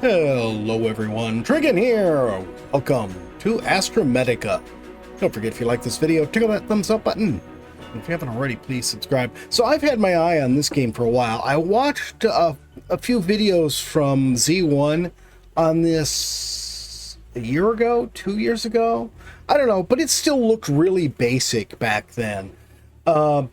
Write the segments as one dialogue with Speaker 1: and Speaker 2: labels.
Speaker 1: Hello everyone, Trigan here! Welcome to Astrometica. Don't forget, if you like this video, tickle that thumbs up button. And if you haven't already, please subscribe. So I've had my eye on this game for a while. I watched a few videos from Z1 on this a year ago, 2 years ago. I don't know, but it still looked really basic back then. But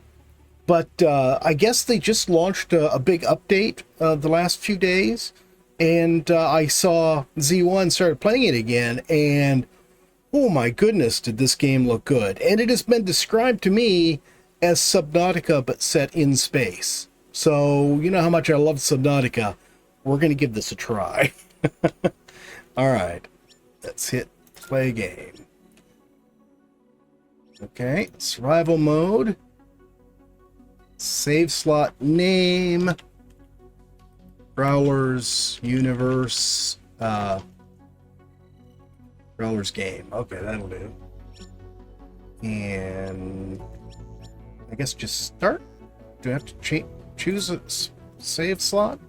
Speaker 1: I guess they just launched a big update the last few days. And I saw Z1 started playing it again, and oh my goodness, did this game look good. And it has been described to me as Subnautica, but set in space. So, you know how much I love Subnautica. We're going to give this a try. Alright, let's hit play game. Okay, survival mode. Save slot name. Growler's universe, Growler's game. Okay, that'll do. And I guess just start. Do I have to choose a save slot?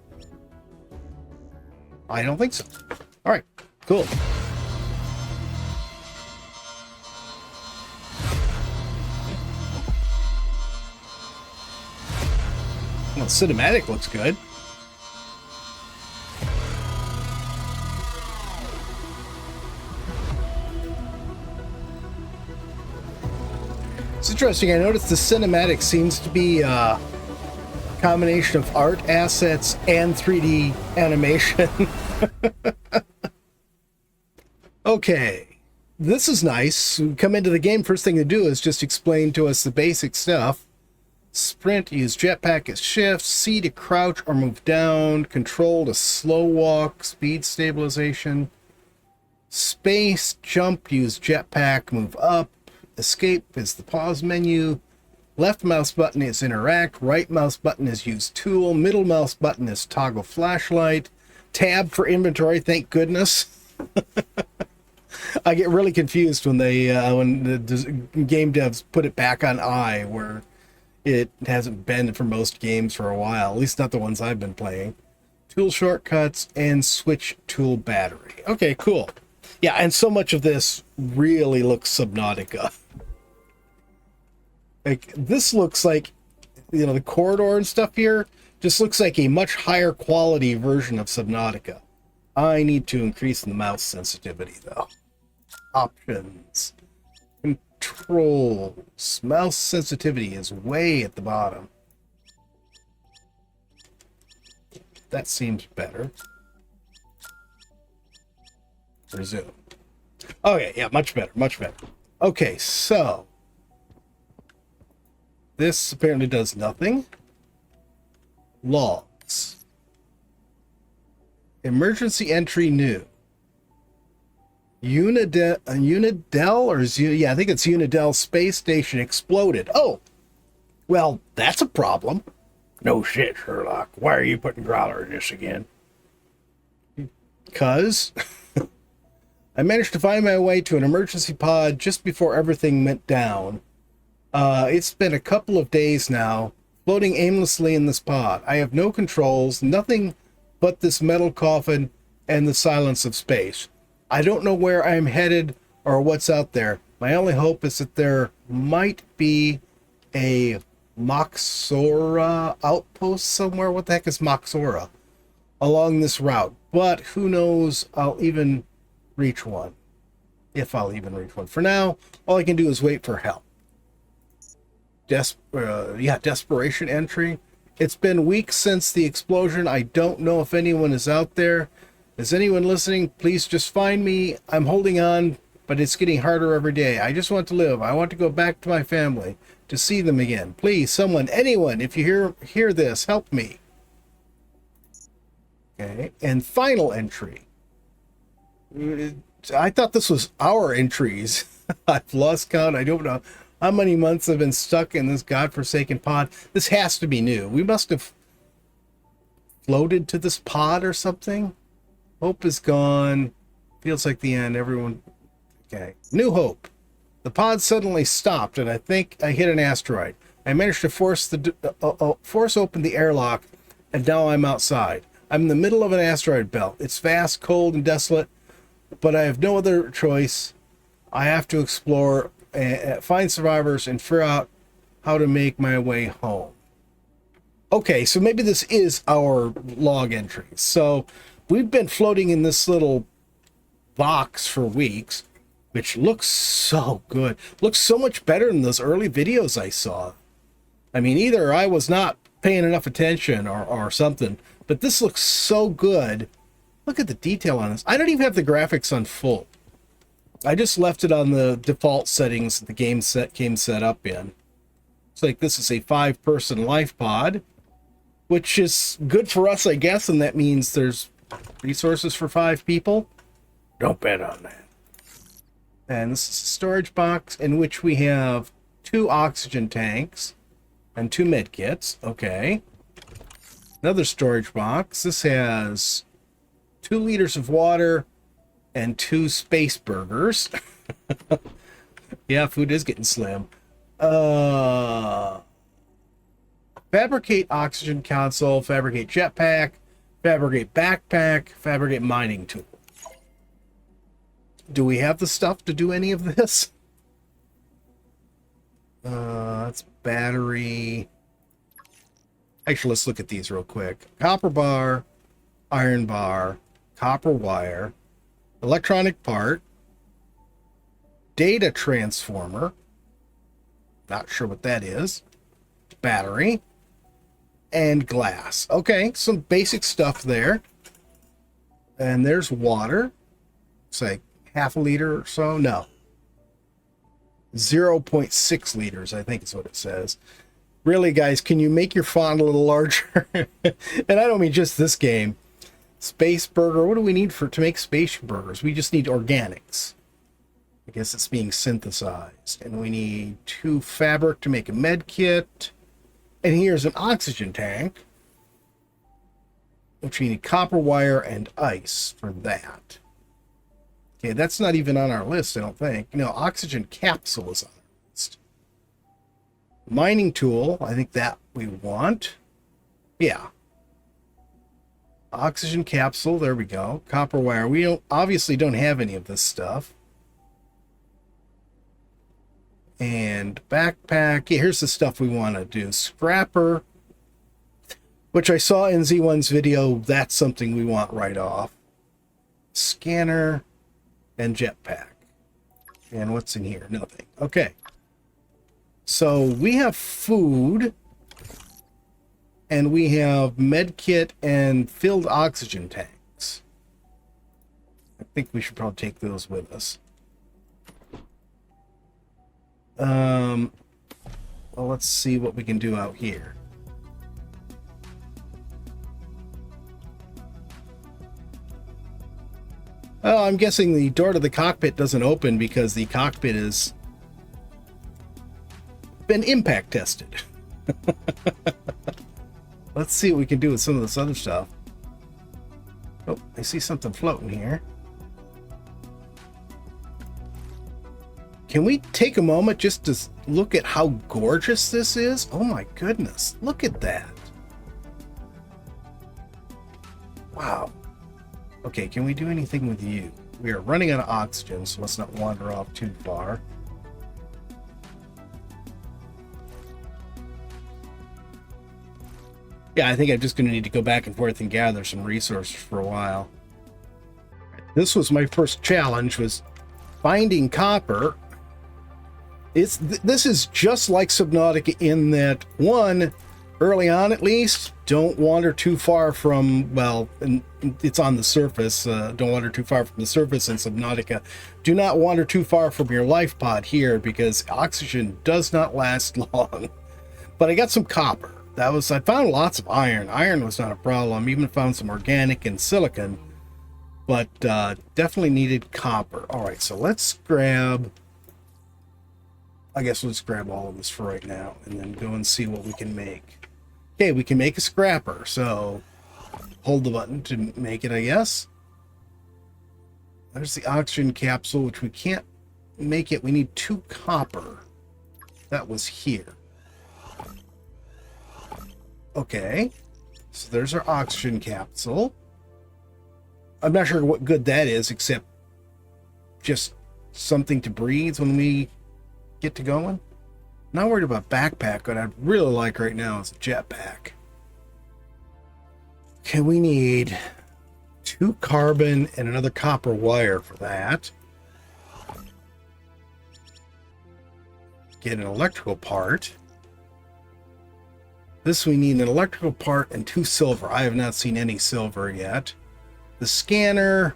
Speaker 1: I don't think so. All right, cool. Well, cinematic looks good. It's interesting, I noticed the cinematic seems to be a combination of art assets and 3D animation. Okay, this is nice. We come into the game, first thing to do is just explain to us the basic stuff. Sprint, use jetpack as shift, C to crouch or move down, control to slow walk, speed stabilization. Space, jump, use jetpack, move up. Escape is the pause menu. Left mouse button is interact. Right mouse button is use tool. Middle mouse button is toggle flashlight. Tab for inventory, thank goodness. I get really confused when they when the game devs put it back on I, where it hasn't been for most games for a while, at least not the ones I've been playing. Tool shortcuts and switch tool battery. Okay, cool. Yeah, and so much of this really looks Subnautica. Like, this looks like, you know, the corridor and stuff here just looks like a much higher quality version of Subnautica. I need to increase the mouse sensitivity, though. Options. Controls. Mouse sensitivity is way at the bottom. That seems better. Resume. Okay, yeah, much better, much better. Okay, so this apparently does nothing. Logs. Emergency entry new. Unidel or yeah, I think it's Unidel space station exploded. Oh, well, that's a problem. No shit, Sherlock. Why are you putting Growler in this again? 'Cause I managed to find my way to an emergency pod just before everything went down. It's been a couple of days now, floating aimlessly in this pod. I have no controls, nothing but this metal coffin and the silence of space. I don't know where I'm headed or what's out there. My only hope is that there might be a Moxora outpost somewhere. What the heck is Moxora? Along this route. But who knows, I'll even reach one. If I'll even reach one. For now, all I can do is wait for help. Desperation entry. It's been weeks since the explosion. I don't know if anyone is out there. Is anyone listening? Please just find me. I'm holding on, but it's getting harder every day. I just want to live. I want to go back to my family, to see them again. Please, someone, anyone, if you hear this, help me. Okay, and final entry. I thought this was our entries. I've lost count. I don't know how many months I've been stuck in this godforsaken pod. This has to be new. We must have floated to this pod or something. Hope is gone. Feels like the end. Everyone. Okay. New hope. The pod suddenly stopped, and I think I hit an asteroid. I managed to force open the airlock, and now I'm outside. I'm in the middle of an asteroid belt. It's vast, cold, and desolate, but I have no other choice. I have to explore, find survivors, and figure out how to make my way home. Okay, so maybe this is our log entry. So we've been floating in this little box for weeks, which looks so good. Looks so much better than those early videos I saw. I mean, either I was not paying enough attention or something, but this looks so good. Look at the detail on this. I don't even have the graphics on full. I just left it on the default settings the game came set up in. It's like this is a 5-person life pod, which is good for us, I guess, and that means there's resources for 5 people. Don't bet on that. And this is a storage box in which we have 2 oxygen tanks and 2 med kits. Okay. Another storage box. This has 2 liters of water and 2 space burgers. Yeah, food is getting slim. Fabricate oxygen console, fabricate jetpack, fabricate backpack, fabricate mining tool. Do we have the stuff to do any of this? That's battery. Actually, let's look at these real quick. Copper bar, iron bar, copper wire, electronic part, data transformer. Not sure what that is. Battery. And glass. Okay, some basic stuff there. And there's water. It's like half a liter or so. No. 0.6 liters, I think is what it says. Really, guys, can you make your font a little larger? And I don't mean just this game. Space burger. What do we need to make space burgers? We just need organics. I guess it's being synthesized. And we need 2 fabric to make a med kit. And here's an oxygen tank, which we need copper wire and ice for that. Okay, that's not even on our list, I don't think. No, oxygen capsule is on our list. Mining tool, I think that we want. Yeah. Oxygen capsule, there we go. Copper wire. We obviously don't have any of this stuff. And backpack. Yeah, here's the stuff we want to do. Scrapper, which I saw in Z1's video. That's something we want right off. Scanner and jetpack. And what's in here? Nothing. Okay. So we have food. And we have med kit and filled oxygen tanks. I think we should probably take those with us. Well, let's see what we can do out here. Oh, I'm guessing the door to the cockpit doesn't open because the cockpit has been impact tested. Let's see what we can do with some of this other stuff. Oh, I see something floating here. Can we take a moment just to look at how gorgeous this is? Oh my goodness, look at that. Wow. Okay, can we do anything with you? We are running out of oxygen, so let's not wander off too far. Yeah, I think I'm just going to need to go back and forth and gather some resources for a while. This was my first challenge, was finding copper. This is just like Subnautica in that, one, early on at least, don't wander too far from, well, it's on the surface. Don't wander too far from the surface in Subnautica. Do not wander too far from your life pod here because oxygen does not last long. But I got some copper. I found lots of iron. Iron was not a problem. Even found some organic and silicon, but definitely needed copper. All right, so let's grab, I guess let's grab all of this for right now and then go and see what we can make. Okay, we can make a scrapper, so hold the button to make it, I guess. There's the oxygen capsule, which we can't make it. We need 2 copper. That was here. Okay, So there's our oxygen capsule. I'm not sure what good that is, except just something to breathe when we get to going. Not worried about backpack. What I'd really like right now is a jetpack. Okay, we need 2 carbon and another copper wire for that. Get an electrical part. This we need an electrical part and 2 silver. I have not seen any silver yet. The scanner.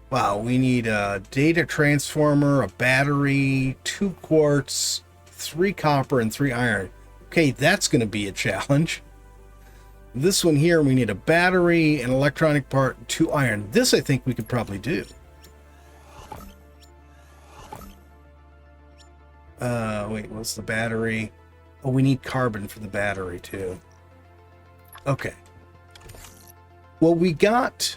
Speaker 1: Wow, we need a data transformer, a battery, 2 quartz, 3 copper, and 3 iron. Okay, that's going to be a challenge. This one here, we need a battery, an electronic part, 2 iron. This I think we could probably do. Wait, what's the battery? Oh, we need carbon for the battery too. Okay. Well, we got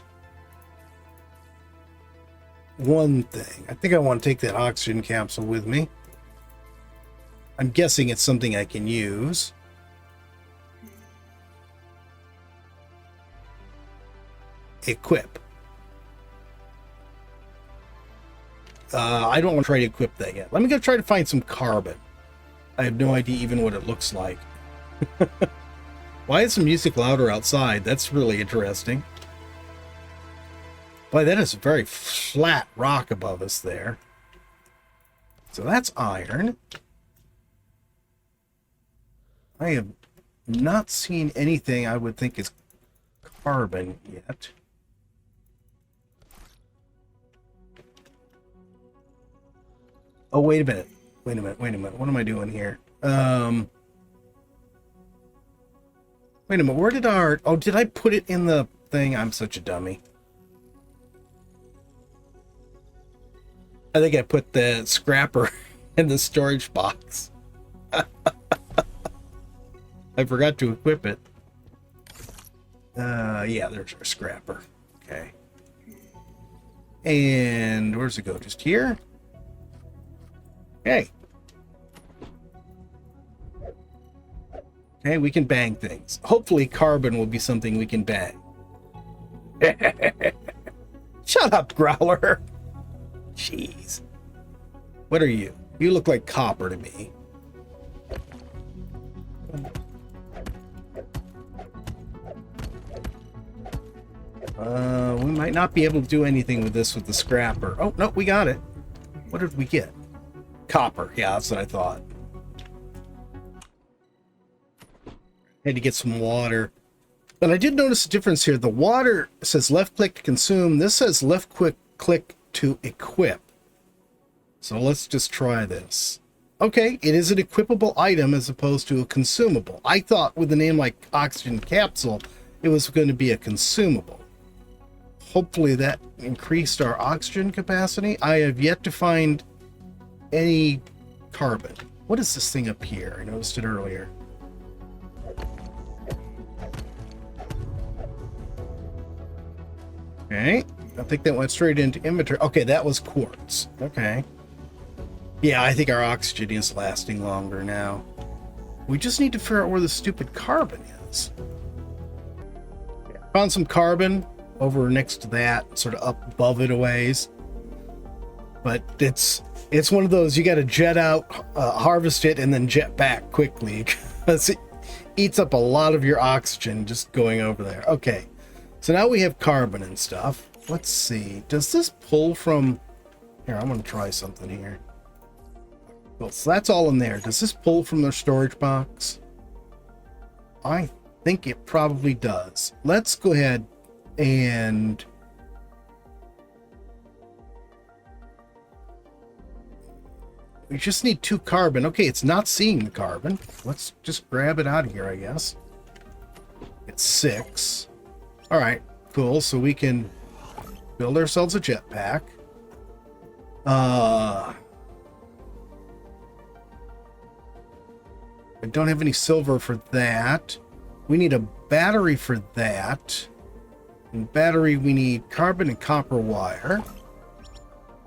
Speaker 1: one thing. I think I want to take that oxygen capsule with me. I'm guessing it's something I can use. Equip. I don't want to try to equip that yet. Let me go try to find some carbon. I have no idea even what it looks like. Why is the music louder outside? That's really interesting. Boy, that is a very flat rock above us there. So that's iron. I have not seen anything I would think is carbon yet. Oh, wait a minute. Wait a minute. What am I doing here? Wait a minute. Where did our... Oh, did I put it in the thing? I'm such a dummy. I think I put the scrapper in the storage box. I forgot to equip it. Yeah, there's our scrapper. Okay. And where's it go? Just here? Okay. Okay, we can bang things. Hopefully carbon will be something we can bang. Shut up, Growler. Jeez. What are you? You look like copper to me. We might not be able to do anything with this with the scrapper. Oh, no, we got it. What did we get? Copper. Yeah, that's what I thought. Had to get some water. But I did notice a difference here. The water says left click to consume. This says left click to equip. So let's just try this. Okay, it is an equipable item as opposed to a consumable. I thought with a name like oxygen capsule, it was going to be a consumable. Hopefully that increased our oxygen capacity. I have yet to find any carbon. What is this thing up here? I noticed it earlier. Okay, I think that went straight into inventory. Okay, that was quartz. Okay. Yeah, I think our oxygen is lasting longer now. We just need to figure out where the stupid carbon is. Yeah, found some carbon over next to that, sort of up above it a ways. But it's one of those, you got to jet out, harvest it, and then jet back quickly because it eats up a lot of your oxygen just going over there. Okay, so now we have carbon and stuff. Let's see. Does this pull from... Here, I'm going to try something here. Well, so that's all in there. Does this pull from their storage box? I think it probably does. Let's go ahead and... We just need 2 carbon. Okay, it's not seeing the carbon. Let's just grab it out of here, I guess. It's 6. All right, cool. So we can build ourselves a jetpack. I don't have any silver for that. We need a battery for that. And battery, we need carbon and copper wire.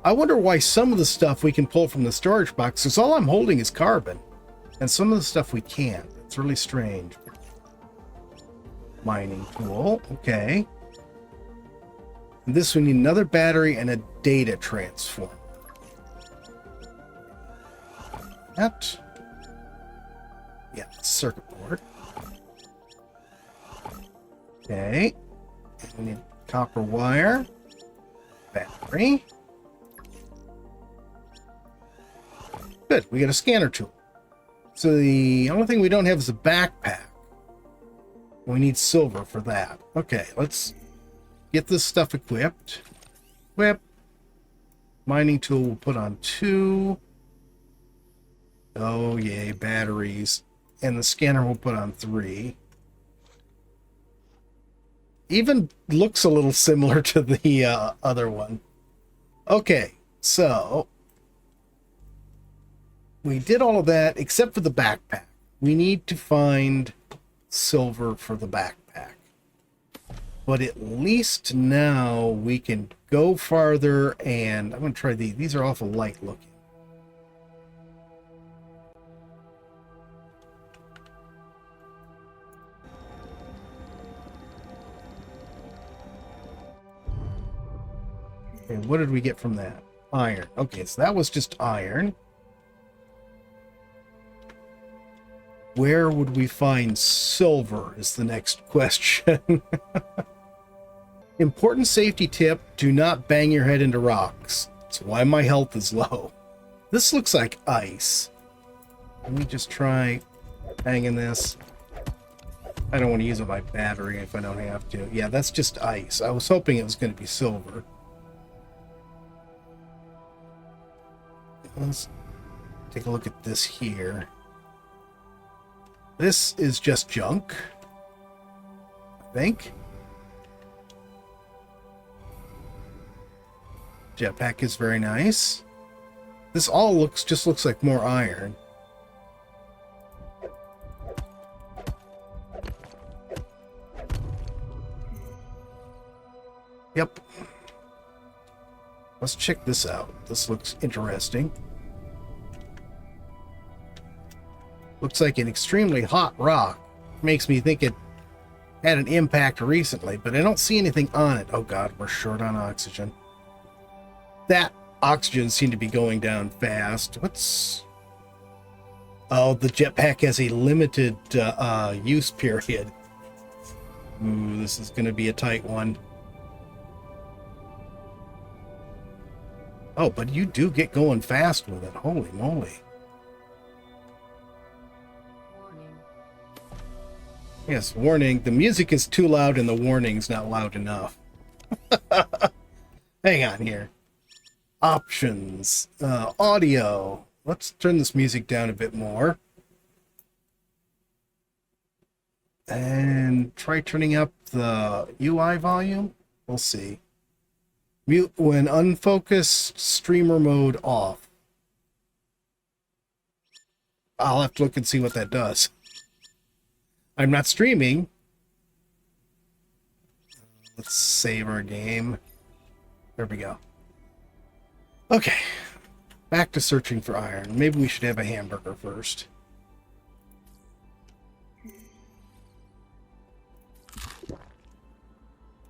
Speaker 1: I wonder why some of the stuff we can pull from the storage box, because all I'm holding is carbon. And some of the stuff we can't. It's really strange. Mining tool. Okay. And this we need another battery and a data transformer. That. Yeah, circuit board. Okay. We need copper wire. Battery. Good, we got a scanner tool. So the only thing we don't have is a backpack. We need silver for that. Okay, let's get this stuff equipped. Equip. Mining tool we'll put on 2. Oh, yay, batteries. And the scanner we'll put on 3. Even looks a little similar to the other one. Okay, so we did all of that except for the backpack. We need to find silver for the backpack. But at least now we can go farther, and I'm going to try these. These are awful light looking. Okay, what did we get from that? Iron. Okay, so that was just iron. Where would we find silver is the next question. Important safety tip, do not bang your head into rocks. That's why my health is low. This looks like ice. Let me just try banging this. I don't want to use up my battery if I don't have to. Yeah, that's just ice. I was hoping it was going to be silver. Let's take a look at this here. This is just junk, I think. Jetpack is very nice. This all just looks like more iron. Yep. Let's check this out. This looks interesting. Looks like an extremely hot rock. Makes me think it had an impact recently, but I don't see anything on it. Oh god, we're short on oxygen. That oxygen seemed to be going down fast. What's... Oh, the jetpack has a limited use period. Ooh, this is going to be a tight one. Oh, but you do get going fast with it. Holy moly.
Speaker 2: Warning.
Speaker 1: Yes, warning. The music is too loud and the warning's not loud enough. Hang on here. Options. Audio. Let's turn this music down a bit more. And try turning up the UI volume. We'll see. Mute when unfocused, streamer mode off. I'll have to look and see what that does. I'm not streaming. Let's save our game. There we go. Okay. Back to searching for iron. Maybe we should have a hamburger first.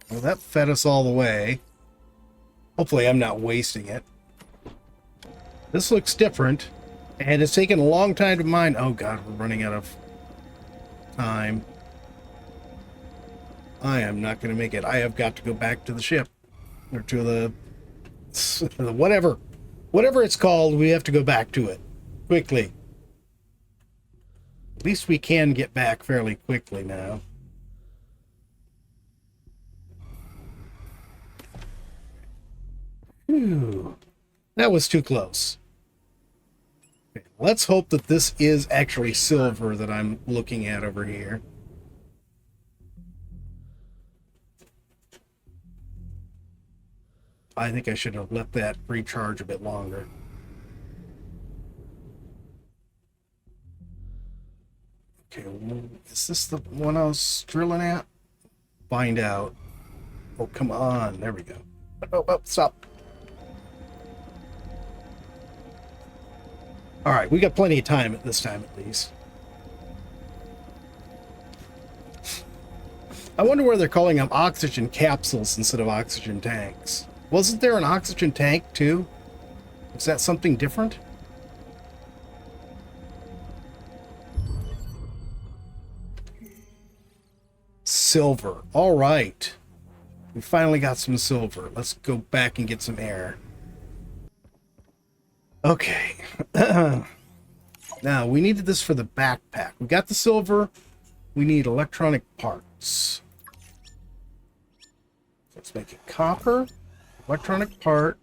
Speaker 1: Well, that fed us all the way. Hopefully I'm not wasting it. This looks different. And it's taken a long time to mine. Oh god, we're running out of time. I am not going to make it. I have got to go back to the ship. Or to the whatever. Whatever it's called, we have to go back to it. Quickly. At least we can get back fairly quickly now. Whew. That was too close. Okay, let's hope that this is actually silver that I'm looking at over here. I think I should have let that recharge a bit longer. Okay, is this the one I was drilling at? Find out. Oh, come on. There we go. Oh, stop. All right, we got plenty of time at this time, at least. I wonder where they're calling them oxygen capsules instead of oxygen tanks. Wasn't there an oxygen tank too? Is that something different? Silver. All right. We finally got some silver. Let's go back and get some air. Okay. Now, we needed this for the backpack. We got the silver. We need electronic parts. Let's make it copper, electronic part,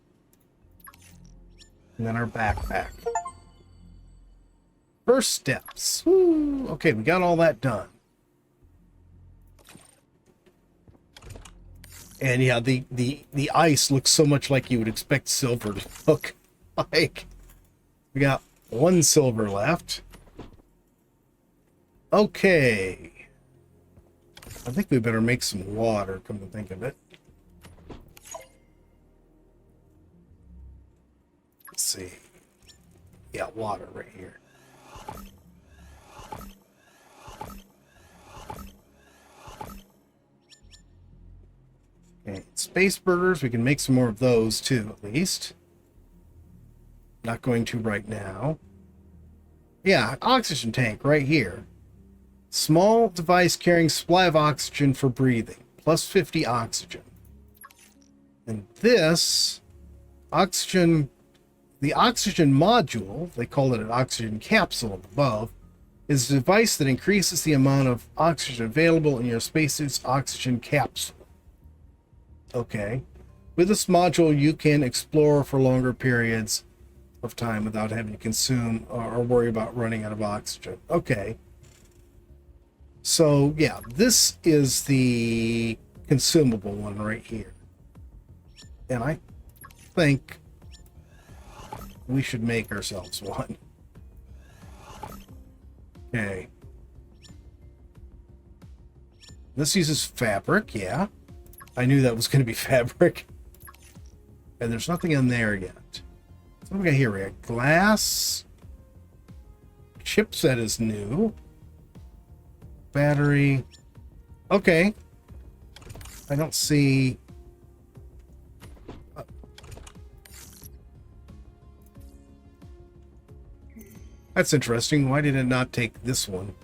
Speaker 1: and then our backpack. First steps. Woo. Okay, we got all that done. And yeah, the ice looks so much like you would expect silver to look like. We got one silver left. Okay. I think we better make some water, come to think of it. Let's see. Yeah, water right here. Okay, space burgers, we can make some more of those too, at least. Not going to right now. Yeah, oxygen tank right here. Small device carrying supply of oxygen for breathing. Plus 50 oxygen. And this oxygen, the oxygen module, they call it an oxygen capsule above, is a device that increases the amount of oxygen available in your spacesuit's oxygen capsule. Okay. With this module, you can explore for longer periods of time without having to consume or worry about running out of oxygen. Okay. So, yeah, this is the consumable one right here. And I think we should make ourselves one. Okay. This uses fabric, yeah. I knew that was going to be fabric. And there's nothing in there yet. So what do we got here? We got glass. Chipset is new. Battery. Okay. I don't see... That's interesting. Why did it not take this one?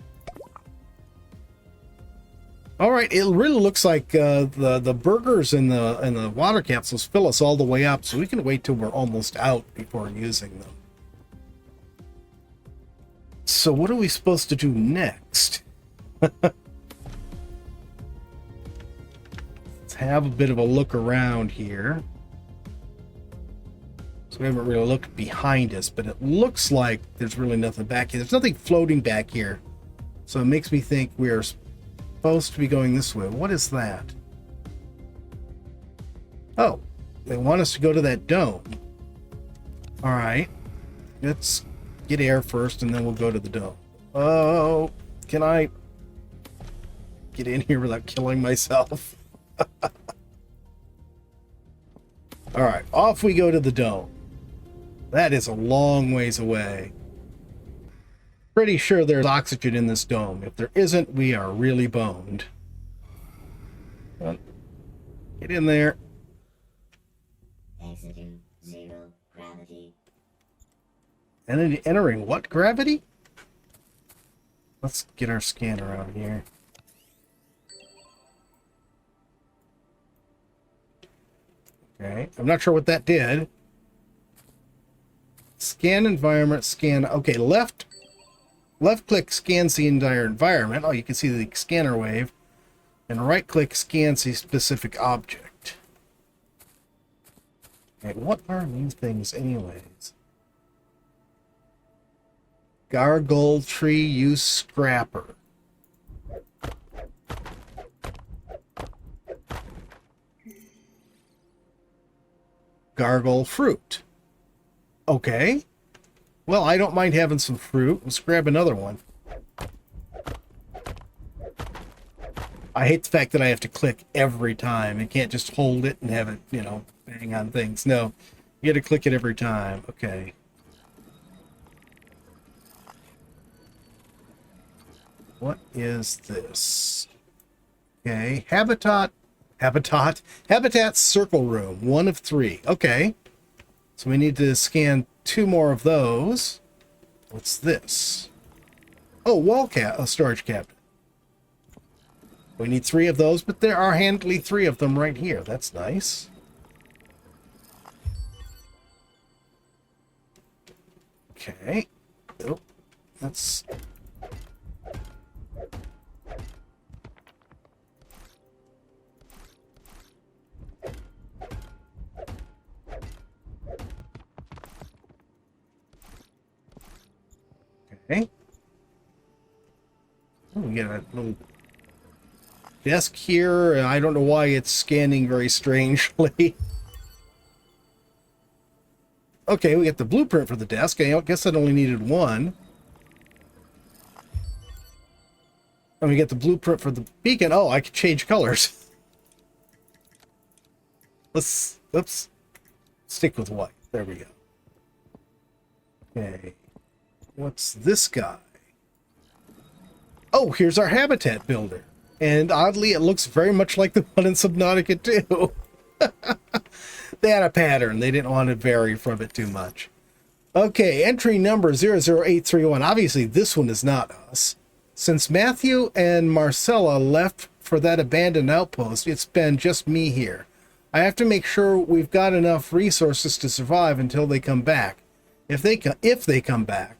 Speaker 1: All right, it really looks like the burgers and the water capsules fill us all the way up, so we can wait till we're almost out before using them. So what are we supposed to do next? Let's have a bit of a look around here. So we haven't really looked behind us, but it looks like there's really nothing back here. There's nothing floating back here, so it makes me think we're supposed to be going this way. What is that? Oh, they want us to go to that dome. All right, let's get air first and then we'll go to the dome. Oh, can I get in here without killing myself? All right, off we go to the dome. That is a long ways away. Pretty sure there's oxygen in this dome. If there isn't, we are really boned. Well, get in there.
Speaker 2: Exiting 0 gravity.
Speaker 1: And entering what gravity? Let's get our scanner out here. Okay, I'm not sure what that did. Scan environment, scan. Okay, left click scans the entire environment. Oh, you can see the scanner wave. And right click scans the specific object. Okay, what are these things anyways? Gargoyle tree use scrapper. Gargoyle fruit. Okay. Well, I don't mind having some fruit. Let's grab another one. I hate the fact that I have to click every time. You can't just hold it and have it, you know, bang on things. No, you got to click it every time. Okay. What is this? Okay, habitat circle room, 1 of 3. Okay, so we need to scan 2 more of those. What's this? Oh, storage cabinet. We need 3 of those, but there are handily 3 of them right here. That's nice. Okay. Oh, that's... Okay. Oh, we get a little desk here. I don't know why it's scanning very strangely. Okay, we get the blueprint for the desk. I guess I only needed 1. And we get the blueprint for the beacon. Oh, I could change colors. Let's stick with white. There we go. Okay. What's this guy? Oh, here's our habitat builder. And oddly, it looks very much like the one in Subnautica too. They had a pattern. They didn't want to vary from it too much. Okay, entry number 00831. Obviously, this one is not us. Since Matthew and Marcella left for that abandoned outpost, it's been just me here. I have to make sure we've got enough resources to survive until they come back. If they come back.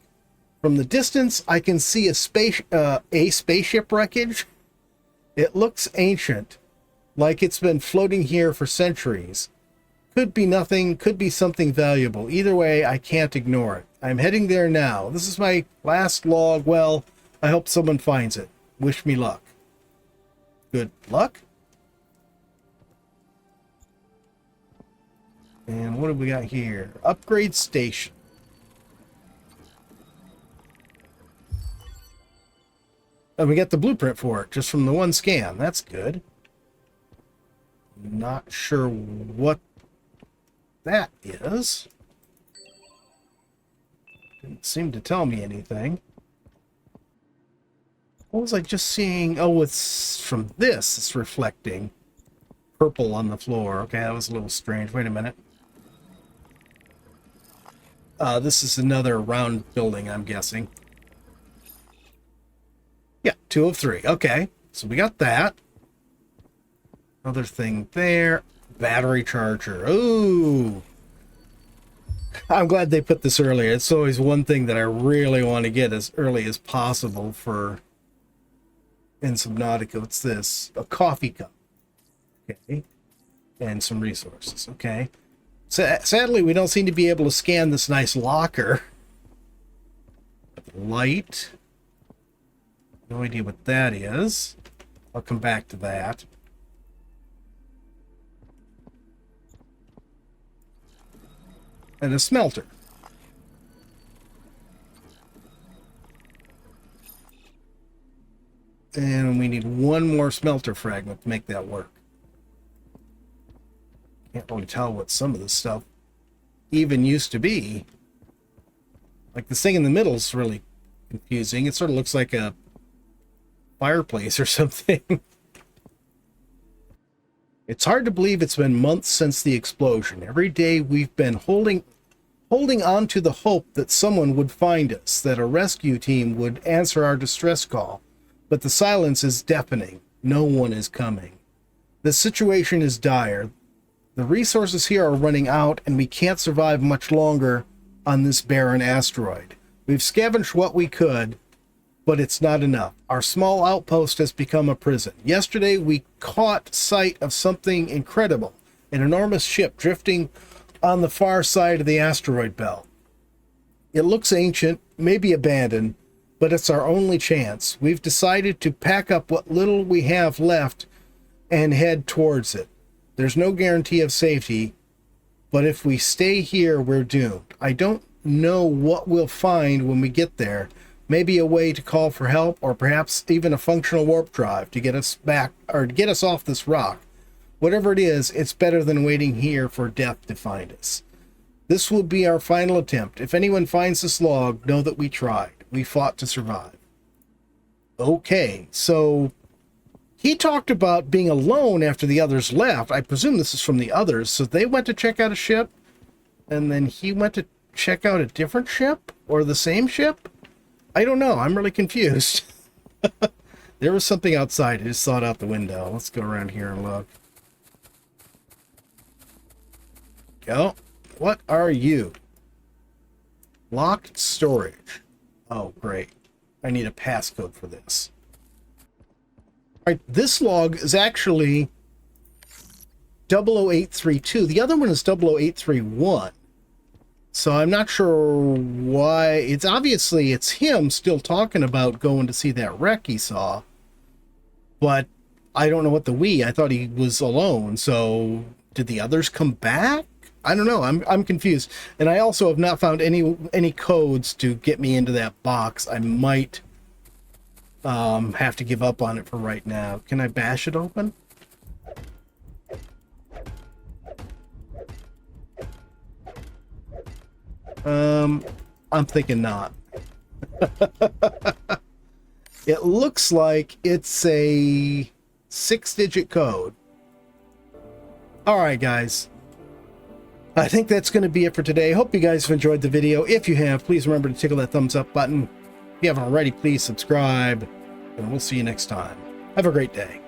Speaker 1: From the distance, I can see a spaceship wreckage. It looks ancient, like it's been floating here for centuries. Could be nothing, could be something valuable. Either way, I can't ignore it. I'm heading there now. This is my last log. Well, I hope someone finds it. Wish me luck. Good luck. And what do we got here? Upgrade station. And we got the blueprint for it, just from the 1 scan. That's good. Not sure what that is. Didn't seem to tell me anything. What was I just seeing? Oh, it's from this. It's reflecting purple on the floor. Okay, that was a little strange. Wait a minute. This is another round building, I'm guessing. Yeah, 2 of 3. Okay, so we got that. Other thing there. Battery charger. Ooh. I'm glad they put this earlier. It's always one thing that I really want to get as early as possible for in Subnautica. What's this? A coffee cup. Okay. And some resources. Okay. Sadly, we don't seem to be able to scan this nice locker. Light. No idea what that is. I'll come back to that. And a smelter. And we need 1 more smelter fragment to make that work. Can't really tell what some of this stuff even used to be. Like this thing in the middle is really confusing. It sort of looks like a fireplace or something. It's hard to believe it's been months since the explosion. Every day we've been holding on to the hope that someone would find us, that a rescue team would answer our distress call. But the silence is deafening. No one is coming. The situation is dire. The resources here are running out, and we can't survive much longer on this barren asteroid. We've scavenged what we could, but it's not enough. Our small outpost has become a prison. Yesterday, we caught sight of something incredible, an enormous ship drifting on the far side of the asteroid belt. It looks ancient, maybe abandoned, but it's our only chance. We've decided to pack up what little we have left and head towards it. There's no guarantee of safety, but if we stay here, we're doomed. I don't know what we'll find when we get there. Maybe a way to call for help, or perhaps even a functional warp drive to get us back, or to get us off this rock. Whatever it is, it's better than waiting here for death to find us. This will be our final attempt. If anyone finds this log, know that we tried. We fought to survive. Okay, so he talked about being alone after the others left. I presume this is from the others. So they went to check out a ship, and then he went to check out a different ship, or the same ship? I don't know. I'm really confused. There was something outside. I just saw it out the window. Let's go around here and look. Go. What are you? Locked storage. Oh, great. I need a passcode for this. All right, this log is actually 00832. The other one is 00831. So I'm not sure why. It's obviously it's him still talking about going to see that wreck he saw. But I don't know what the we. I thought he was alone. So did the others come back? I don't know. I'm confused. And I also have not found any codes to get me into that box. I might have to give up on it for right now. Can I bash it open? I'm thinking not. It looks like it's a 6-digit code. All right, guys. I think that's going to be it for today. Hope you guys have enjoyed the video. If you have, please remember to tickle that thumbs up button. If you haven't already, please subscribe. And we'll see you next time. Have a great day.